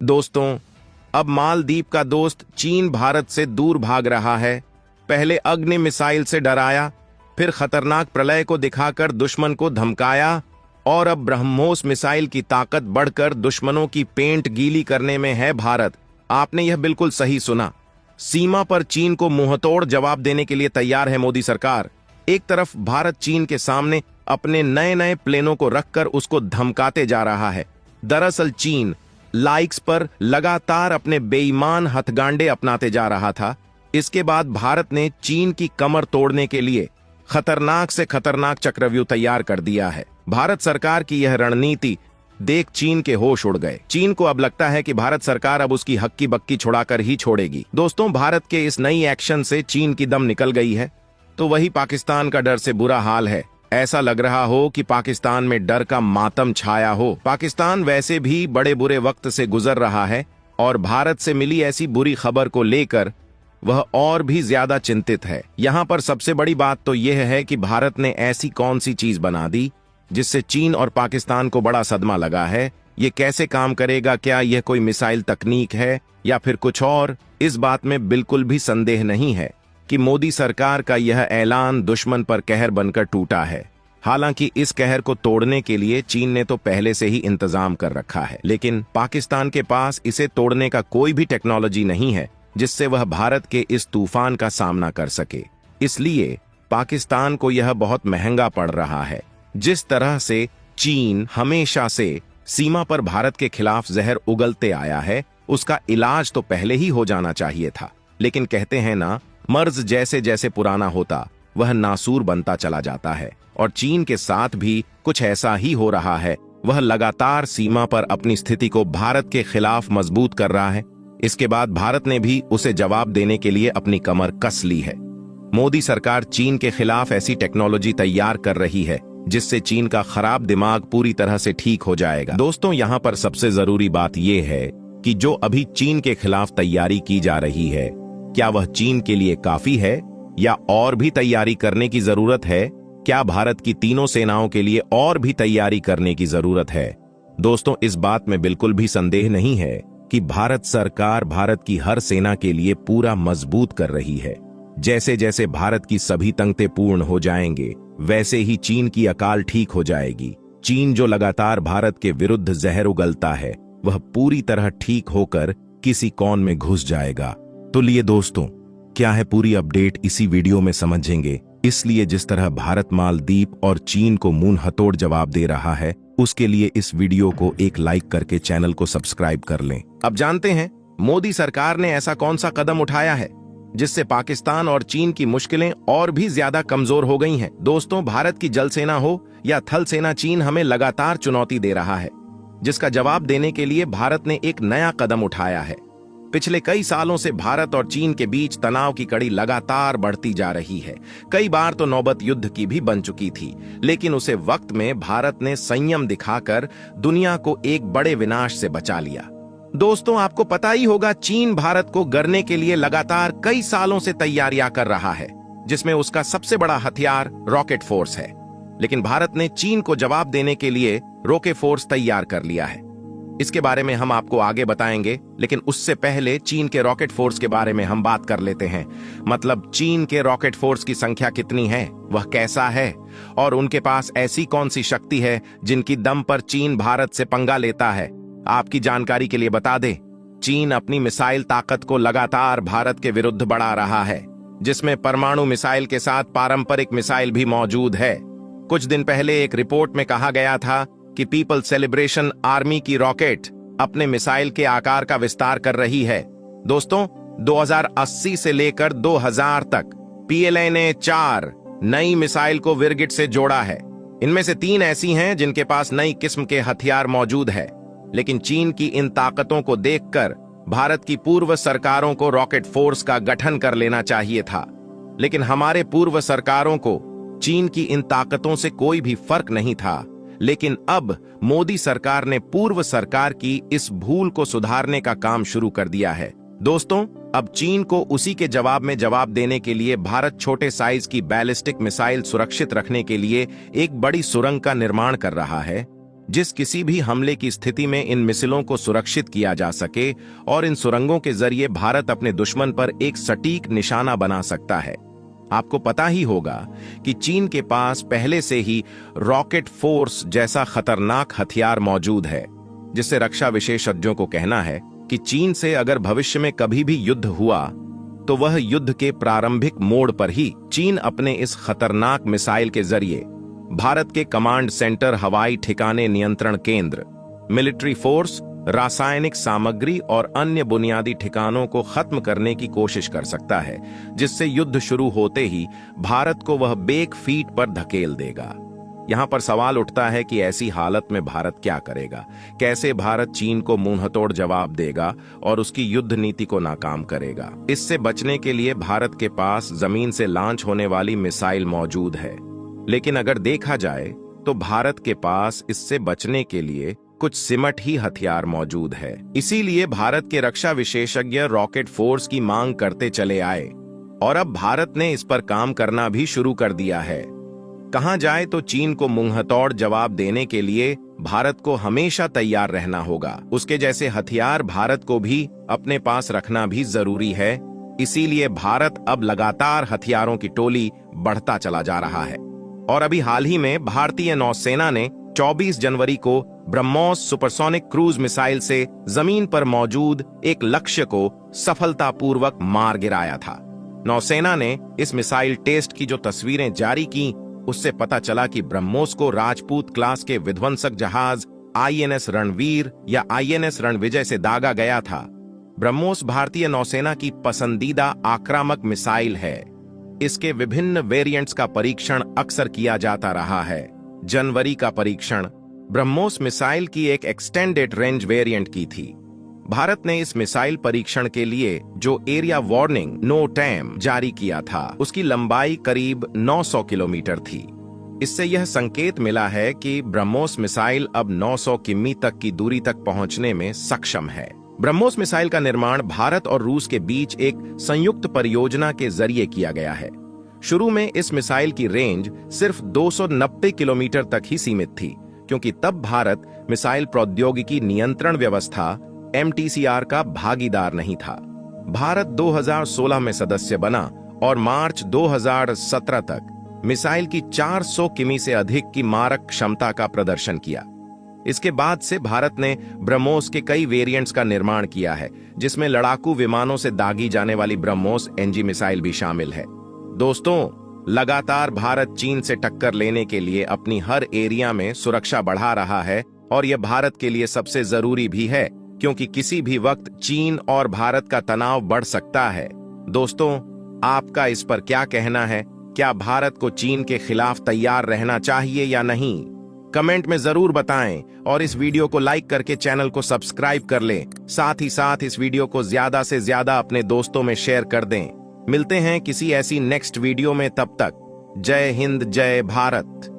दोस्तों, अब मालदीव का दोस्त चीन भारत से दूर भाग रहा है। पहले अग्नि मिसाइल से डराया, फिर खतरनाक प्रलय को दिखाकर दुश्मन को धमकाया और अब ब्रह्मोस मिसाइल की ताकत बढ़कर दुश्मनों की पेंट गीली करने में है भारत। आपने यह बिल्कुल सही सुना। सीमा पर चीन को मुंहतोड़ जवाब देने के लिए तैयार है मोदी सरकार। एक तरफ भारत चीन के सामने अपने नए नए प्लेनों को रखकर उसको धमकाते जा रहा है। दरअसल चीन लाइक्स पर लगातार अपने बेईमान हथगांडे अपनाते जा रहा था। इसके बाद भारत ने चीन की कमर तोड़ने के लिए खतरनाक से खतरनाक चक्रव्यूह तैयार कर दिया है। भारत सरकार की यह रणनीति देख चीन के होश उड़ गए। चीन को अब लगता है कि भारत सरकार अब उसकी हक्की बक्की छुड़ाकर ही छोड़ेगी। दोस्तों, भारत के इस नई एक्शन से चीन की दम निकल गई है, तो वही पाकिस्तान का डर से बुरा हाल है। ऐसा लग रहा हो कि पाकिस्तान में डर का मातम छाया हो। पाकिस्तान वैसे भी बड़े बुरे वक्त से गुजर रहा है और भारत से मिली ऐसी बुरी खबर को लेकर वह और भी ज्यादा चिंतित है। यहाँ पर सबसे बड़ी बात तो यह है कि भारत ने ऐसी कौन सी चीज बना दी जिससे चीन और पाकिस्तान को बड़ा सदमा लगा है। ये कैसे काम करेगा? क्या यह कोई मिसाइल तकनीक है या फिर कुछ और? इस बात में बिल्कुल भी संदेह नहीं है कि मोदी सरकार का यह ऐलान दुश्मन पर कहर बनकर टूटा है। हालांकि इस कहर को तोड़ने के लिए चीन ने तो पहले से ही इंतजाम कर रखा है, लेकिन पाकिस्तान के पास इसे तोड़ने का कोई भी टेक्नोलॉजी नहीं है जिससे वह भारत के इस तूफान का सामना कर सके। इसलिए पाकिस्तान को यह बहुत महंगा पड़ रहा है। जिस तरह से चीन हमेशा से सीमा पर भारत के खिलाफ जहर उगलते आया है, उसका इलाज तो पहले ही हो जाना चाहिए था। लेकिन कहते हैं ना, मर्ज जैसे जैसे पुराना होता वह नासूर बनता चला जाता है, और चीन के साथ भी कुछ ऐसा ही हो रहा है। वह लगातार सीमा पर अपनी स्थिति को भारत के खिलाफ मजबूत कर रहा है। इसके बाद भारत ने भी उसे जवाब देने के लिए अपनी कमर कस ली है। मोदी सरकार चीन के खिलाफ ऐसी टेक्नोलॉजी तैयार कर रही है जिससे चीन का खराब दिमाग पूरी तरह से ठीक हो जाएगा। दोस्तों, यहाँ पर सबसे जरूरी बात यह है कि जो अभी चीन के खिलाफ तैयारी की जा रही है, क्या वह चीन के लिए काफी है या और भी तैयारी करने की जरूरत है? क्या भारत की तीनों सेनाओं के लिए और भी तैयारी करने की जरूरत है? दोस्तों, इस बात में बिल्कुल भी संदेह नहीं है कि भारत सरकार भारत की हर सेना के लिए पूरा मजबूत कर रही है। जैसे जैसे भारत की सभी तंगते पूर्ण हो जाएंगे, वैसे ही चीन की अकाल ठीक हो जाएगी। चीन जो लगातार भारत के विरुद्ध जहर उगलता है, वह पूरी तरह ठीक होकर किसी कौन में घुस जाएगा। तो लिए दोस्तों, क्या है पूरी अपडेट इसी वीडियो में समझेंगे। इसलिए जिस तरह भारत मालदीव और चीन को मुंहतोड़ जवाब दे रहा है, उसके लिए इस वीडियो को एक लाइक करके चैनल को सब्सक्राइब कर लें। अब जानते हैं मोदी सरकार ने ऐसा कौन सा कदम उठाया है जिससे पाकिस्तान और चीन की मुश्किलें और भी ज्यादा कमजोर हो गई हैं। दोस्तों, भारत की जल सेना हो या थल सेना, चीन हमें लगातार चुनौती दे रहा है, जिसका जवाब देने के लिए भारत ने एक नया कदम उठाया है। पिछले कई सालों से भारत और चीन के बीच तनाव की कड़ी लगातार बढ़ती जा रही है। कई बार तो नौबत युद्ध की भी बन चुकी थी, लेकिन उसे वक्त में भारत ने संयम दिखाकर दुनिया को एक बड़े विनाश से बचा लिया। दोस्तों, आपको पता ही होगा, चीन भारत को गरने के लिए लगातार कई सालों से तैयारियां कर रहा है, जिसमें उसका सबसे बड़ा हथियार रॉकेट फोर्स है। लेकिन भारत ने चीन को जवाब देने के लिए रॉकेट फोर्स तैयार कर लिया है। इसके बारे में हम आपको आगे बताएंगे, लेकिन उससे पहले चीन के रॉकेट फोर्स के बारे में हम बात कर लेते हैं। मतलब चीन के रॉकेट फोर्स की संख्या कितनी है, वह कैसा है, और उनके पास ऐसी कौन सी शक्ति है जिनकी दम पर चीन भारत से पंगा लेता है। आपकी जानकारी के लिए बता दें, चीन अपनी मिसाइल ताकत को लगातार भारत के विरुद्ध बढ़ा रहा है, जिसमें परमाणु मिसाइल के साथ पारंपरिक मिसाइल भी मौजूद है। कुछ दिन पहले एक रिपोर्ट में कहा गया था कि पीपल सेलिब्रेशन आर्मी की रॉकेट अपने मिसाइल के आकार का विस्तार कर रही है। दोस्तों, 2080 से लेकर 2000 तक पीएलए ने 4 नई मिसाइल को विरगिट से जोड़ा है। इनमें से 3 ऐसी हैं जिनके पास नई किस्म के हथियार मौजूद है। लेकिन चीन की इन ताकतों को देखकर भारत की पूर्व सरकारों को रॉकेट फोर्स का गठन कर लेना चाहिए था, लेकिन हमारे पूर्व सरकारों को चीन की इन ताकतों से कोई भी फर्क नहीं था। लेकिन अब मोदी सरकार ने पूर्व सरकार की इस भूल को सुधारने का काम शुरू कर दिया है। दोस्तों, अब चीन को उसी के जवाब में जवाब देने के लिए भारत छोटे साइज की बैलिस्टिक मिसाइल सुरक्षित रखने के लिए एक बड़ी सुरंग का निर्माण कर रहा है। जिस किसी भी हमले की स्थिति में इन मिसाइलों को सुरक्षित किया जा सके और इन सुरंगों के जरिए भारत अपने दुश्मन पर एक सटीक निशाना बना सकता है। आपको पता ही होगा कि चीन के पास पहले से ही रॉकेट फोर्स जैसा खतरनाक हथियार मौजूद है, जिससे रक्षा विशेषज्ञों को कहना है कि चीन से अगर भविष्य में कभी भी युद्ध हुआ तो वह युद्ध के प्रारंभिक मोड़ पर ही चीन अपने इस खतरनाक मिसाइल के जरिए भारत के कमांड सेंटर, हवाई ठिकाने, नियंत्रण केंद्र, मिलिट्री फोर्स, रासायनिक सामग्री और अन्य बुनियादी ठिकानों को खत्म करने की कोशिश कर सकता है, जिससे युद्ध शुरू होते ही भारत को वह बेक फीट पर धकेल देगा। यहां पर सवाल उठता है कि ऐसी हालत में भारत क्या करेगा? कैसे भारत चीन को मुंहतोड़ जवाब देगा और उसकी युद्ध नीति को नाकाम करेगा? इससे बचने के लिए भारत के पास जमीन से लॉन्च होने वाली मिसाइल मौजूद है, लेकिन अगर देखा जाए तो भारत के पास इससे बचने के लिए कुछ सिमट ही हथियार मौजूद है। इसीलिए भारत के रक्षा विशेषज्ञ रॉकेट फोर्स की मांग करते चले आए और अब भारत ने इस पर काम करना भी शुरू कर दिया है। कहा जाए तो चीन को मुंहतोड़ जवाब देने के लिए भारत को हमेशा तैयार रहना होगा। उसके जैसे हथियार भारत को भी अपने पास रखना भी जरूरी है। इसीलिए भारत अब लगातार हथियारों की टोली बढ़ता चला जा रहा है और अभी हाल ही में भारतीय नौसेना ने 24 जनवरी को ब्रह्मोस सुपरसोनिक क्रूज मिसाइल से जमीन पर मौजूद एक लक्ष्य को सफलतापूर्वक मार गिराया था। नौसेना ने इस मिसाइल टेस्ट की जो तस्वीरें जारी की, उससे पता चला कि ब्रह्मोस को राजपूत क्लास के विध्वंसक जहाज आईएनएस रणवीर या आईएनएस रणविजय से दागा गया था। ब्रह्मोस भारतीय नौसेना की पसंदीदा आक्रामक मिसाइल है। इसके विभिन्न वेरिएंट्स का परीक्षण अक्सर किया जाता रहा है। जनवरी का परीक्षण ब्रह्मोस मिसाइल की एक एक्सटेंडेड रेंज वेरिएंट की थी। भारत ने इस मिसाइल परीक्षण के लिए जो एरिया वार्निंग नोटैम जारी किया था, उसकी लंबाई करीब 900 किलोमीटर थी। इससे यह संकेत मिला है कि ब्रह्मोस मिसाइल अब 900 किमी तक की दूरी तक पहुंचने में सक्षम है। ब्रह्मोस मिसाइल का निर्माण भारत और रूस के बीच एक संयुक्त परियोजना के जरिए किया गया है। शुरू में इस मिसाइल की रेंज सिर्फ 290 किलोमीटर तक ही सीमित थी, क्योंकि तब भारत मिसाइल प्रौद्योगिकी नियंत्रण व्यवस्था MTCR का भागीदार नहीं था। भारत 2016 में सदस्य बना और मार्च 2017 तक मिसाइल की 400 किमी से अधिक की मारक क्षमता का प्रदर्शन किया। इसके बाद से भारत ने ब्रह्मोस के कई वेरिएंट्स का निर्माण किया है, जिसमें लड़ाकू विमानों से दागी जाने वाली ब्रह्मोस NG मिसाइल भी शामिल है। दोस्तों, लगातार भारत चीन से टक्कर लेने के लिए अपनी हर एरिया में सुरक्षा बढ़ा रहा है और यह भारत के लिए सबसे जरूरी भी है, क्योंकि किसी भी वक्त चीन और भारत का तनाव बढ़ सकता है। दोस्तों, आपका इस पर क्या कहना है? क्या भारत को चीन के खिलाफ तैयार रहना चाहिए या नहीं? कमेंट में जरूर बताएं और इस वीडियो को लाइक करके चैनल को सब्सक्राइब कर लें। साथ ही साथ इस वीडियो को ज्यादा से ज्यादा अपने दोस्तों में शेयर कर दें। मिलते हैं किसी ऐसी नेक्स्ट वीडियो में, तब तक जय हिंद, जय भारत।